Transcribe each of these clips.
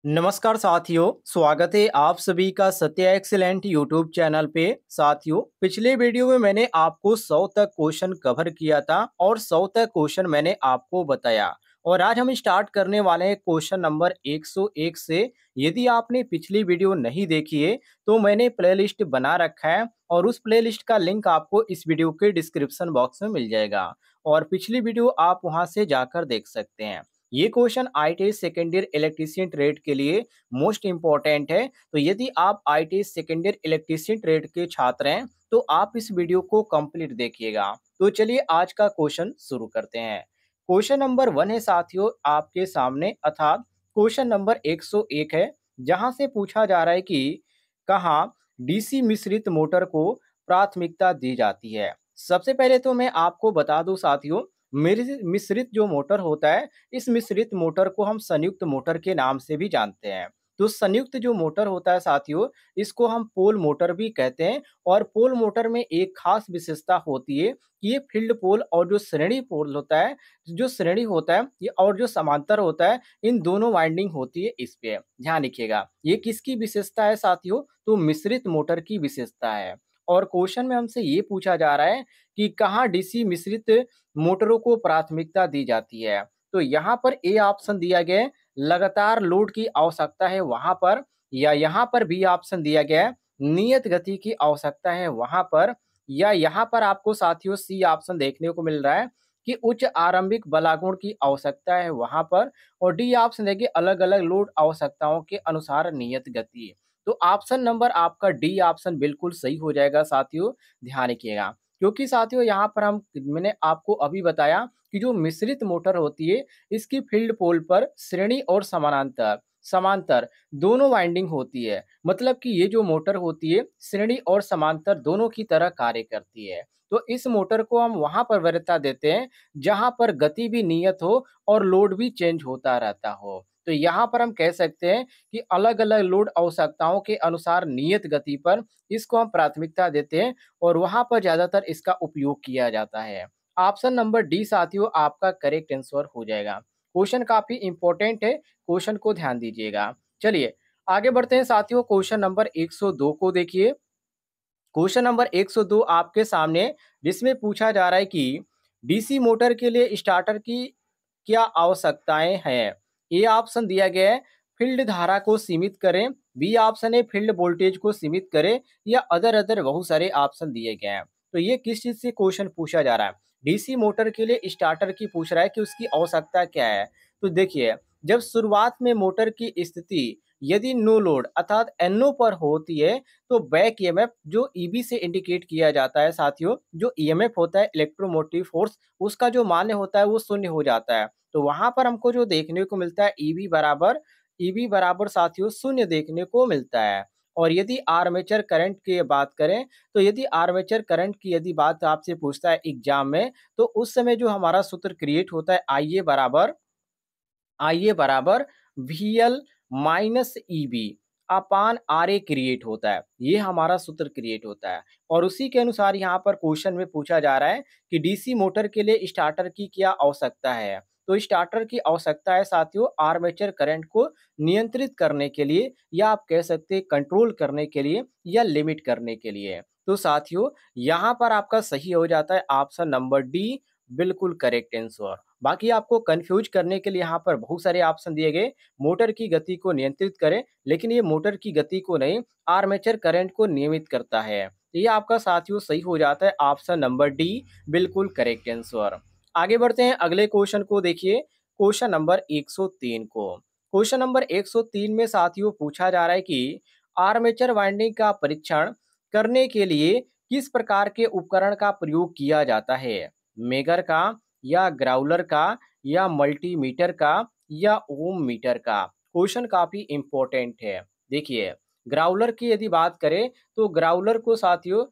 नमस्कार साथियों, स्वागत है आप सभी का सत्या एक्सीलेंट यूट्यूब चैनल पे। साथियों, पिछले वीडियो में मैंने आपको 100 तक क्वेश्चन कवर किया था और 100 तक क्वेश्चन मैंने आपको बताया। और आज हम स्टार्ट करने वाले हैं क्वेश्चन नंबर 101 से। यदि आपने पिछली वीडियो नहीं देखी है तो मैंने प्लेलिस्ट बना रखा है और उस प्लेलिस्ट का लिंक आपको इस वीडियो के डिस्क्रिप्शन बॉक्स में मिल जाएगा और पिछली वीडियो आप वहां से जाकर देख सकते हैं। ये question ITI second year electrician trade के लिए मोस्ट इम्पोर्टेंट है। तो यदि आप ITI second year electrician trade के छात्र हैं तो आप इस वीडियो को कंप्लीट देखिएगा। तो चलिए आज का क्वेश्चन शुरू करते हैं। क्वेश्चन नंबर 1 है साथियों आपके सामने, अर्थात क्वेश्चन नंबर 101 है, जहां से पूछा जा रहा है कि कहाँ डीसी मिश्रित मोटर को प्राथमिकता दी जाती है। सबसे पहले तो मैं आपको बता दूं साथियों, मेरी मिश्रित जो मोटर होता है, इस मिश्रित मोटर को हम संयुक्त मोटर के नाम से भी जानते हैं। तो संयुक्त जो मोटर होता है साथियों, इसको हम पोल मोटर भी कहते हैं। और पोल मोटर में एक खास विशेषता होती है कि ये फील्ड पोल और जो श्रेणी पोल होता है, जो श्रेणी होता है ये और जो समांतर होता है, इन दोनों वाइंडिंग होती है। इस पे ध्यान रखिएगा, ये किसकी विशेषता है साथियों? तो मिश्रित मोटर की विशेषता है। और क्वेश्चन में हमसे ये पूछा जा रहा है कि कहाँ डीसी मिश्रित मोटरों को प्राथमिकता दी जाती है। तो यहाँ पर ए ऑप्शन दिया गया है, लगातार लोड की आवश्यकता है वहां पर, या यहाँ पर बी ऑप्शन दिया गया है, नियत गति की आवश्यकता है वहां पर, या यहाँ पर आपको साथियों सी ऑप्शन देखने को मिल रहा है कि उच्च आरंभिक बलागुण की आवश्यकता है वहां पर, और डी ऑप्शन देखिए अलग अलग लोड आवश्यकताओं के अनुसार नियत गति। तो ऑप्शन नंबर आपका डी ऑप्शन बिल्कुल सही हो जाएगा साथियों, ध्यान रखिएगा। क्योंकि साथियों यहाँ पर मैंने आपको अभी बताया कि जो मिश्रित मोटर होती है, इसकी फील्ड पोल पर श्रेणी और समानांतर समांतर दोनों वाइंडिंग होती है। मतलब कि ये जो मोटर होती है, श्रेणी और समांतर दोनों की तरह कार्य करती है। तो इस मोटर को हम वहां पर वरीयता देते हैं जहां पर गति भी नियत हो और लोड भी चेंज होता रहता हो। तो यहाँ पर हम कह सकते हैं कि अलग अलग लोड आवश्यकताओं के अनुसार नियत गति पर इसको हम प्राथमिकता देते हैं और वहां पर ज्यादातर इसका उपयोग किया जाता है। ऑप्शन नंबर डी साथियों आपका करेक्ट आंसर हो जाएगा। क्वेश्चन काफी इंपॉर्टेंट है, क्वेश्चन को ध्यान दीजिएगा। चलिए आगे बढ़ते हैं साथियों, क्वेश्चन नंबर 102 को देखिए। क्वेश्चन नंबर 102 आपके सामने, जिसमें पूछा जा रहा है कि डीसी मोटर के लिए स्टार्टर की क्या आवश्यकताएं हैं। ए ऑप्शन दिया गया है, फील्ड धारा को सीमित करें, बी ऑप्शन है फील्ड वोल्टेज को सीमित करें, या अदर अदर बहुत सारे ऑप्शन दिए गए हैं। तो ये किस चीज से क्वेश्चन पूछा जा रहा है? डीसी मोटर के लिए स्टार्टर की पूछ रहा है कि उसकी आवश्यकता क्या है। तो देखिए, जब शुरुआत में मोटर की स्थिति यदि नो लोड अर्थात एनओ पर होती है तो बैक ईएमएफ जो ईबी से इंडिकेट किया जाता है साथियों, जो ईएमएफ होता है इलेक्ट्रोमोटिव फोर्स, उसका जो मान्य होता है वो शून्य हो जाता है। तो वहां पर हमको जो देखने को मिलता है ईबी बराबर साथियों शून्य देखने को मिलता है। और यदि आर्मेचर करंट की बात करें, तो यदि आर्मेचर करंट की यदि बात आपसे पूछता है एग्जाम में, तो उस समय जो हमारा सूत्र क्रिएट होता है आई ए बराबर V L minus E B upon R A create होता है। ये हमारा सूत्र क्रिएट होता है। और उसी के अनुसार यहाँ पर क्वेश्चन में पूछा जा रहा है कि डीसी मोटर के लिए स्टार्टर की क्या आवश्यकता है। तो स्टार्टर की आवश्यकता है साथियों आर्मेचर करंट को नियंत्रित करने के लिए, या आप कह सकते हैं कंट्रोल करने के लिए, या लिमिट करने के लिए। तो साथियों यहाँ पर आपका सही हो जाता है ऑप्शन नंबर डी, बिल्कुल करेक्ट आंसर। बाकी आपको कंफ्यूज करने के लिए यहाँ पर बहुत सारे ऑप्शन दिए गए। मोटर की गति को नियंत्रित करें, लेकिन ये मोटर की गति को नहीं, आर्मेचर करंट को नियमित करता है। तो ये आपका साथियों सही हो जाता है ऑप्शन नंबर डी, बिल्कुल करेक्ट आंसर। आगे बढ़ते हैं अगले क्वेश्चन को देखिए, क्वेश्चन नंबर 103 को। क्वेश्चन नंबर 103 में साथियों पूछा जा रहा है कि आर्मेचर वाइंडिंग का परीक्षण करने के लिए किस प्रकार के उपकरण का प्रयोग किया जाता है? मेगर का, या ग्राउलर का, या मल्टीमीटर का, या ओम मीटर का? क्वेश्चन काफी इंपॉर्टेंट है। देखिए, ग्राउलर की यदि बात करें तो ग्राउलर को साथियों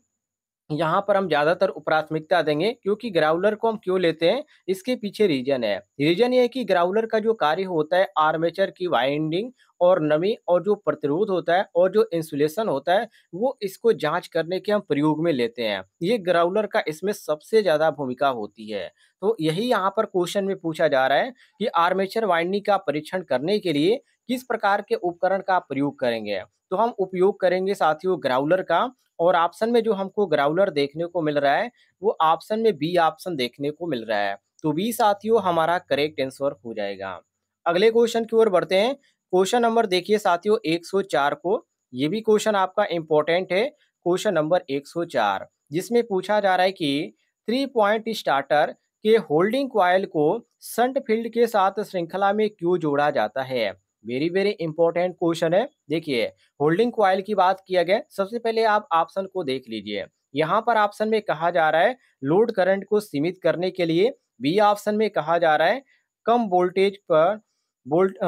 यहाँ पर हम ज्यादातर प्राथमिकता देंगे, क्योंकि ग्राउलर को हम क्यों लेते हैं, इसके पीछे रीजन है। रीजन ये है कि ग्राउलर का जो कार्य होता है आर्मेचर की वाइंडिंग और नमी और जो प्रतिरोध होता है और जो इंसुलेशन होता है, वो इसको जांच करने के हम प्रयोग में लेते हैं। ये ग्राउलर का इसमें सबसे ज्यादा भूमिका होती है। तो यही यहाँ पर क्वेश्चन में पूछा जा रहा है कि आर्मेचर वाइंडिंग का परीक्षण करने के लिए किस प्रकार के उपकरण का आप प्रयोग करेंगे? तो हम उपयोग करेंगे साथियों ग्राउलर का, और ऑप्शन में जो हमको ग्राउलर देखने को मिल रहा है, वो ऑप्शन में बी ऑप्शन देखने को मिल रहा है। तो बी साथियों हमारा करेक्ट आंसर हो जाएगा। अगले क्वेश्चन की ओर बढ़ते हैं। क्वेश्चन नंबर देखिए साथियों 104 को, ये भी क्वेश्चन आपका इम्पोर्टेंट है। क्वेश्चन नंबर 104, जिसमें पूछा जा रहा है कि 3 पॉइंट स्टार्टर के होल्डिंग कॉइल को शंट फील्ड के साथ श्रृंखला में क्यों जोड़ा जाता है? वेरी वेरी इंपॉर्टेंट क्वेश्चन है। देखिए, होल्डिंग कॉइल की बात किया गया, सबसे पहले आप ऑप्शन को देख लीजिए। यहाँ पर ऑप्शन में कहा जा रहा है लोड करंट को सीमित करने के लिए, बी ऑप्शन में कहा जा रहा है कम वोल्टेज पर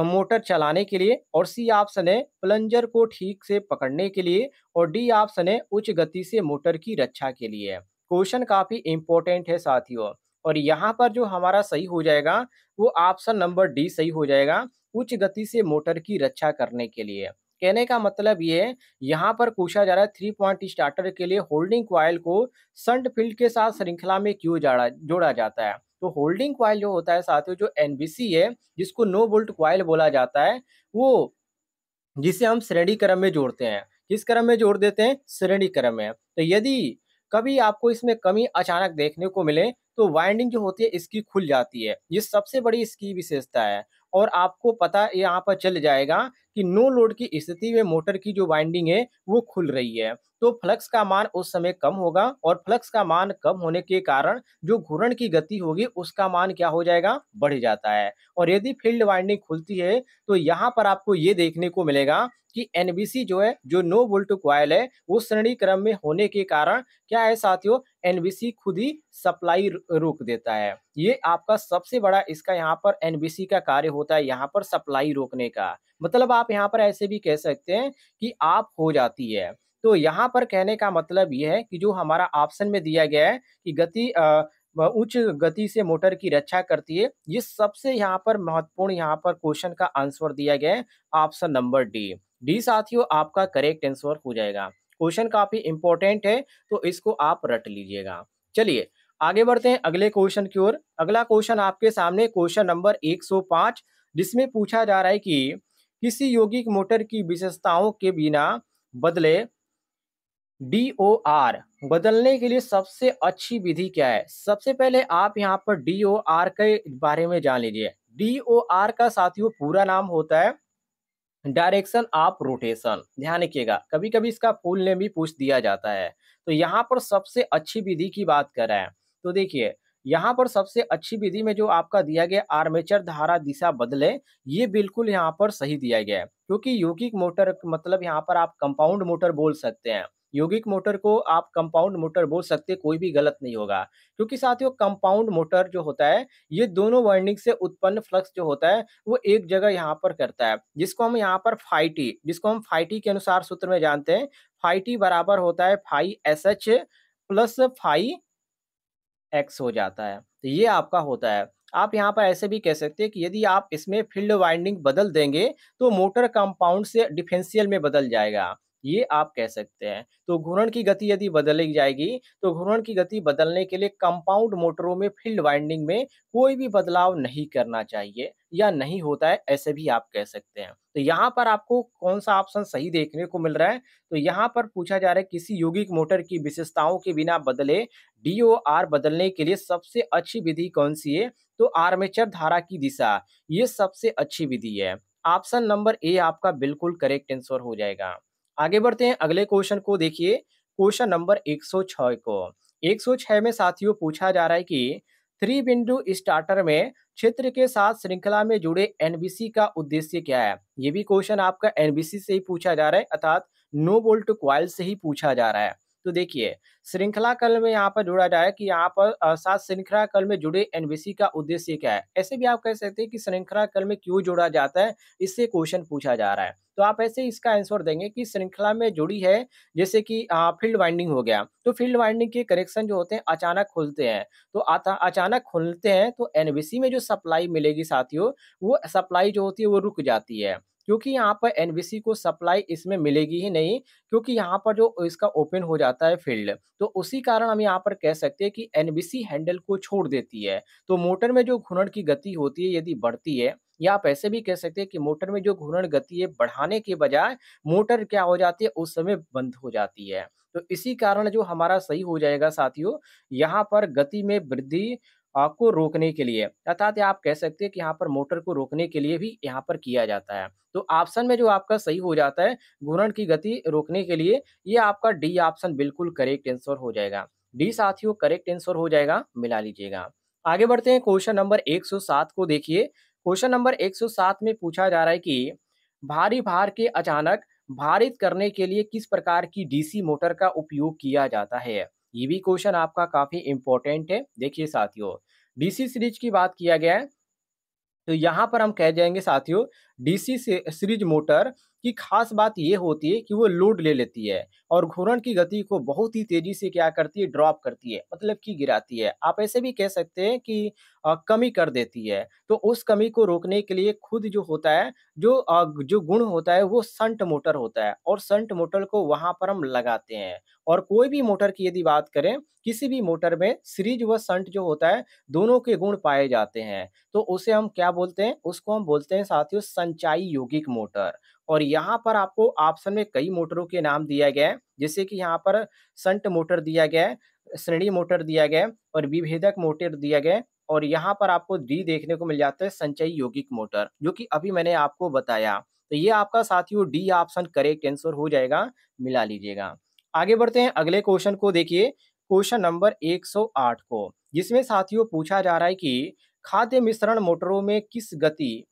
मोटर चलाने के लिए, और सी ऑप्शन है प्लंजर को ठीक से पकड़ने के लिए, और डी ऑप्शन है उच्च गति से मोटर की रक्षा के लिए। क्वेश्चन काफी इंपॉर्टेंट है साथियों, और यहाँ पर जो हमारा सही हो जाएगा वो ऑप्शन नंबर डी सही हो जाएगा, उच्च गति से मोटर की रक्षा करने के लिए। कहने का मतलब ये है, यहाँ पर पूछा जा रहा है 3 पॉइंट स्टार्टर के लिए होल्डिंग कॉइल को शंट फील्ड के साथ श्रृंखला में क्यों जोड़ा जाता है? तो होल्डिंग कॉइल जो होता है साथियों, जो एनबीसी है, जिसको नो बोल्ट कॉइल बोला जाता है, वो जिसे हम श्रेणी क्रम में जोड़ते हैं। किस क्रम में जोड़ देते हैं? श्रेणी क्रम में। तो यदि कभी आपको इसमें कमी अचानक देखने को मिले, तो वाइंडिंग जो होती है इसकी खुल जाती है। ये सबसे बड़ी इसकी विशेषता है, और आपको पता यहाँ पर चल जाएगा कि नो लोड की स्थिति में मोटर की जो वाइंडिंग है वो खुल रही है। तो फ्लक्स का मान उस समय कम होगा, और फ्लक्स का मान कम होने के कारण जो घूर्णन की गति होगी उसका मान क्या हो जाएगा? बढ़ जाता है। और यदि फील्ड वाइंडिंग खुलती है, तो यहाँ पर आपको ये देखने को मिलेगा कि एनबीसी जो है, जो नो वोल्ट कॉइल है, वो श्रेणी क्रम में होने के कारण क्या है साथियों, एनबीसी खुद ही सप्लाई रोक देता है। ये आपका सबसे बड़ा इसका यहाँ पर एनबीसी का कार्य होता है, यहाँ पर सप्लाई रोकने का। मतलब आप यहाँ पर ऐसे भी कह सकते हैं कि आप हो जाती है। तो यहाँ पर कहने का मतलब ये है कि जो हमारा ऑप्शन में दिया गया है कि उच्च गति से मोटर की रक्षा करती है, ये सबसे यहाँ पर महत्वपूर्ण यहाँ पर क्वेश्चन का आंसर दिया गया है ऑप्शन नंबर डी। डी साथियों आपका करेक्ट आंसर हो जाएगा। क्वेश्चन काफी इंपॉर्टेंट है, तो इसको आप रट लीजिएगा। चलिए आगे बढ़ते हैं अगले क्वेश्चन की ओर। अगला क्वेश्चन आपके सामने क्वेश्चन नंबर 105, जिसमें पूछा जा रहा है कि किसी यौगिक मोटर की विशेषताओं के बिना बदले डीओआर बदलने के लिए सबसे अच्छी विधि क्या है? सबसे पहले आप यहाँ पर डीओआर के बारे में जान लीजिए। डीओआर का साथियों पूरा नाम होता है डायरेक्शन ऑफ रोटेशन। ध्यान रखिएगा, कभी कभी इसका फुल नेम भी पूछ दिया जाता है। तो यहाँ पर सबसे अच्छी विधि की बात कर रहे हैं। तो देखिए, यहाँ पर सबसे अच्छी विधि में जो आपका दिया गया आर्मेचर धारा दिशा बदले, ये बिल्कुल यहाँ पर सही दिया गया है, क्योंकि यौगिक मोटर मतलब यहाँ पर आप कंपाउंड मोटर बोल सकते हैं। यौगिक मोटर को आप कंपाउंड मोटर बोल सकते हैं, कोई भी गलत नहीं होगा। क्योंकि साथियों कंपाउंड मोटर जो होता है, ये दोनों वाइंडिंग से उत्पन्न फ्लक्स जो होता है वो एक जगह यहाँ पर करता है, जिसको हम यहाँ पर फाइटी, जिसको हम फाइटी के अनुसार सूत्र में जानते हैं। फाइटी बराबर होता है phi S H plus phi X हो जाता है। तो ये आपका होता है। आप यहाँ पर ऐसे भी कह सकते हैं कि यदि आप इसमें फील्ड वाइंडिंग बदल देंगे, तो मोटर कंपाउंड से डिफरेंशियल में बदल जाएगा। ये आप कह सकते हैं। तो घूर्णन की गति यदि बदली जाएगी, तो घूर्णन की गति बदलने के लिए कंपाउंड मोटरों में फील्ड वाइंडिंग में कोई भी बदलाव नहीं करना चाहिए, या नहीं होता है, ऐसे भी आप कह सकते हैं। तो यहाँ पर आपको कौन सा ऑप्शन सही देखने को मिल रहा है? तो यहाँ पर पूछा जा रहा है किसी यौगिक मोटर की विशेषताओं के बिना बदले डीओआर बदलने के लिए सबसे अच्छी विधि कौन सी है? तो आर्मेचर धारा की दिशा, ये सबसे अच्छी विधि है। ऑप्शन नंबर ए आपका बिल्कुल करेक्ट आंसर हो जाएगा। आगे बढ़ते हैं अगले क्वेश्चन को देखिए, क्वेश्चन नंबर 106 को। 106 में साथियों पूछा जा रहा है कि 3 बिंदु स्टार्टर में क्षेत्र के साथ श्रृंखला में जुड़े एनबीसी का उद्देश्य क्या है? ये भी क्वेश्चन आपका एनबीसी से ही पूछा जा रहा है, अर्थात नो बोल्ट कॉइल से ही पूछा जा रहा है। तो देखिए, श्रृंखला कल में यहाँ पर जोड़ा जाए कि यहाँ पर सात श्रृंखला कल में जुड़े एनबीसी का उद्देश्य क्या है? ऐसे भी आप कह सकते हैं कि श्रृंखला कल में क्यों जोड़ा जाता है, इससे क्वेश्चन पूछा जा रहा है। तो आप ऐसे ही इसका आंसर देंगे कि श्रृंखला में जुड़ी है, जैसे कि फील्ड वाइंडिंग हो गया, तो फील्ड वाइंडिंग के करेक्शन जो होते हैं अचानक खुलते हैं, तो अचानक खुलते हैं तो एनबीसी में जो सप्लाई मिलेगी साथियों, वो सप्लाई जो होती है वो रुक जाती है। क्योंकि यहाँ पर एनबीसी को सप्लाई इसमें मिलेगी ही नहीं, क्योंकि यहाँ पर जो इसका ओपन हो जाता है फील्ड, तो उसी कारण हम यहाँ पर कह सकते हैं कि एनबीसी हैंडल को छोड़ देती है। तो मोटर में जो घूर्णन की गति होती है यदि बढ़ती है, या आप ऐसे भी कह सकते हैं कि मोटर में जो घूर्णन गति है बढ़ाने के बजाय मोटर क्या हो जाती है उस समय बंद हो जाती है। तो इसी कारण जो हमारा सही हो जाएगा साथियों, यहाँ पर गति में वृद्धि को रोकने के लिए, अर्थात आप कह सकते हैं कि यहाँ पर मोटर को रोकने के लिए भी यहाँ पर किया जाता है। तो ऑप्शन में जो आपका सही हो जाता है घूर्णन की गति रोकने के लिए, ये आपका डी ऑप्शन बिल्कुल करेक्ट आंसर हो जाएगा। डी साथियों करेक्ट आंसर हो जाएगा, मिला लीजिएगा। आगे बढ़ते हैं क्वेश्चन नंबर 107 को देखिए। क्वेश्चन नंबर 107 में पूछा जा रहा है कि भारी भार के अचानक भारित करने के लिए किस प्रकार की डीसी मोटर का उपयोग किया जाता है? ये भी क्वेश्चन आपका काफी इंपॉर्टेंट है। देखिए साथियों, डीसी सीरीज की बात किया गया है, तो यहाँ पर हम कह जाएँगे साथियों, डीसी से सीरीज मोटर की खास बात ये होती है कि वो लोड ले लेती है और घूर्णन की गति को बहुत ही तेज़ी से क्या करती है, ड्रॉप करती है, मतलब कि गिराती है। आप ऐसे भी कह सकते हैं कि कमी कर देती है। तो उस कमी को रोकने के लिए खुद जो होता है, जो गुण होता है वो शंट मोटर होता है, और शंट मोटर को वहाँ पर हम लगाते हैं। और कोई भी मोटर की यदि बात करें, किसी भी मोटर में सीरीज व शंट जो होता है, दोनों के गुण पाए जाते हैं। तो उसे हम क्या बोलते हैं? उसको हम बोलते हैं साथियों संचाई यौगिक मोटर। और यहाँ पर आपको ऑप्शन में कई मोटरों के नाम दिया गया है, जैसे कि यहाँ पर शंट मोटर दिया गया है, श्रेणी मोटर दिया गया है और विभेदक मोटर दिया गया है, और यहाँ पर आपको डी देखने को मिल जाता है संचयी यौगिक मोटर, जो कि अभी मैंने आपको बताया। तो ये आपका साथियों डी ऑप्शन करेक्ट आंसर हो जाएगा, मिला लीजिएगा। आगे बढ़ते हैं अगले क्वेश्चन को देखिए, क्वेश्चन नंबर 108 को, जिसमें साथियों पूछा जा रहा है कि खाद्य मिश्रण मोटरों में किस गति,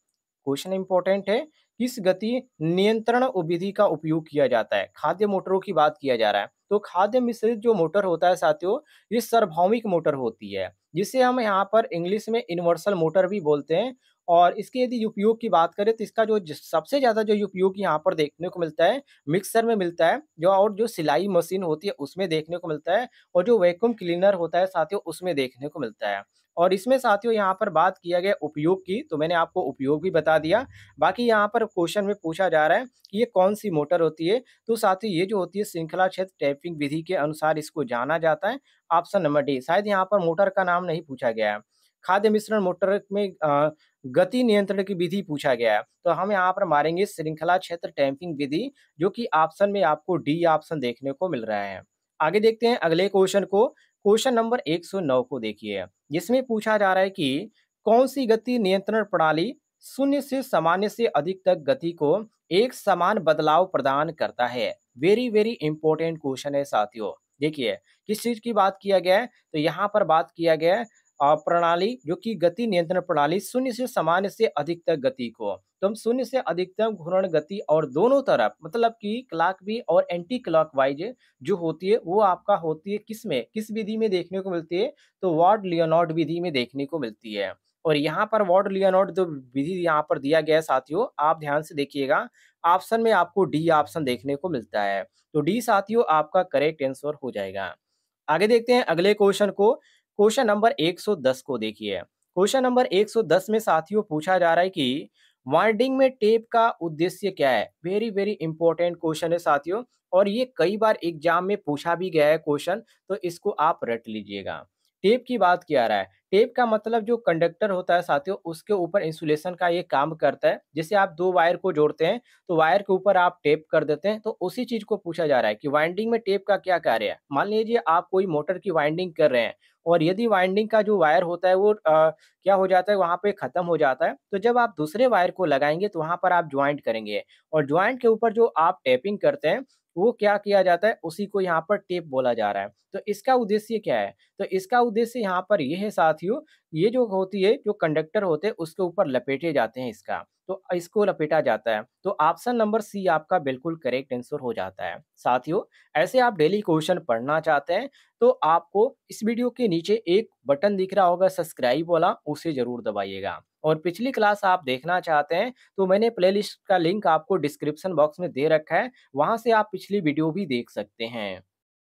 क्वेश्चन इंपॉर्टेंट है, किस गति नियंत्रण विधि का उपयोग किया जाता है? खाद्य मोटरों की बात किया जा रहा है। तो खाद्य मिश्रित जो मोटर होता है साथियों, ये सार्वभौमिक मोटर होती है, जिसे हम यहाँ पर इंग्लिश में यूनिवर्सल मोटर भी बोलते हैं। और इसके यदि उपयोग की बात करें तो इसका जो सबसे ज़्यादा जो उपयोग यहाँ पर देखने को मिलता है, मिक्सर में मिलता है, जो और जो सिलाई मशीन होती है उसमें देखने को मिलता है, और जो वैक्यूम क्लीनर होता है साथियों उसमें देखने को मिलता है। और इसमें साथियों यहाँ पर बात किया गया उपयोग की, तो मैंने आपको उपयोग भी बता दिया। बाकी यहाँ पर क्वेश्चन में पूछा जा रहा है कि ये कौन-सी मोटर होती है? तो साथियों ये जो होती है श्रृंखला क्षेत्र टैपिंग विधि के अनुसार इसको जाना जाता है। ऑप्शन नंबर डी, शायद यहाँ पर मोटर का नाम नहीं पूछा गया है। खाद्य मिश्रण मोटर में गति नियंत्रण की विधि पूछा गया है। तो हम यहाँ पर मारेंगे श्रृंखला क्षेत्र टैपिंग विधि, जो कि ऑप्शन में आपको डी ऑप्शन देखने को मिल रहा है। आगे देखते हैं अगले क्वेश्चन को, क्वेश्चन नंबर 109 को देखिए, जिसमें पूछा जा रहा है कि कौन-सी गति नियंत्रण प्रणाली शून्य से सामान्य से अधिक तक गति को एक समान बदलाव प्रदान करता है? वेरी वेरी इंपॉर्टेंट क्वेश्चन है साथियों। देखिए, किस चीज़ की बात किया गया है? तो यहाँ पर बात किया गया है प्रणाली, जो कि गति नियंत्रण प्रणाली शून्य से सामान्य से अधिक तक गति को, तो हम शून्य से अधिकतम घूर्णन गति और दोनों तरफ, मतलब कि क्लॉक भी और एंटी क्लॉकवाइज जो होती है वो आपका होती है किसमें, किस विधि में देखने को मिलती है? तो वार्ड लियोनार्ड विधि में देखने को मिलती है। और यहाँ पर वार्ड लियोनार्ड जो विधि यहाँ पर दिया गया है साथियों, आप ध्यान से देखिएगा, ऑप्शन में आपको डी ऑप्शन देखने को मिलता है। तो डी साथियों आपका करेक्ट आंसर हो जाएगा। आगे देखते हैं अगले क्वेश्चन को, क्वेश्चन नंबर 110 को देखिए। क्वेश्चन नंबर 110 में साथियों पूछा जा रहा है कि वाइंडिंग में टेप का उद्देश्य क्या है? वेरी वेरी इंपॉर्टेंट क्वेश्चन है साथियों, और ये कई बार एग्जाम में पूछा भी गया है क्वेश्चन, तो इसको आप रट लीजिएगा। टेप की बात किया रहा है, टेप का मतलब जो कंडक्टर होता है साथियों उसके ऊपर इंसुलेशन का ये काम करता है। जैसे आप दो वायर को जोड़ते हैं तो वायर के ऊपर आप टेप कर देते हैं, तो उसी चीज को पूछा जा रहा है कि वाइंडिंग में टेप का क्या कार्य है। मान लीजिए आप कोई मोटर की वाइंडिंग कर रहे हैं, और यदि वाइंडिंग का जो वायर होता है वो क्या हो जाता है, वहाँ पे खत्म हो जाता है, तो जब आप दूसरे वायर को लगाएंगे तो वहाँ पर आप ज्वाइंट करेंगे, और ज्वाइंट के ऊपर जो आप टेपिंग करते हैं वो क्या किया जाता है, उसी को यहाँ पर टेप बोला जा रहा है। तो इसका उद्देश्य क्या है? तो इसका उद्देश्य यहाँ पर ये है साथियों, ये जो होती है, जो कंडक्टर होते हैं उसके ऊपर लपेटे जाते हैं इसका, तो इसको लपेटा जाता है। तो ऑप्शन नंबर सी आपका बिल्कुल करेक्ट आंसर हो जाता है। साथियों, ऐसे आप डेली क्वेश्चन पढ़ना चाहते हैं तो आपको इस वीडियो के नीचे एक बटन दिख रहा होगा सब्सक्राइब वाला, उसे जरूर दबाइएगा। और पिछली क्लास आप देखना चाहते हैं तो मैंने प्लेलिस्ट का लिंक आपको डिस्क्रिप्शन बॉक्स में दे रखा है, वहां से आप पिछली वीडियो भी देख सकते हैं।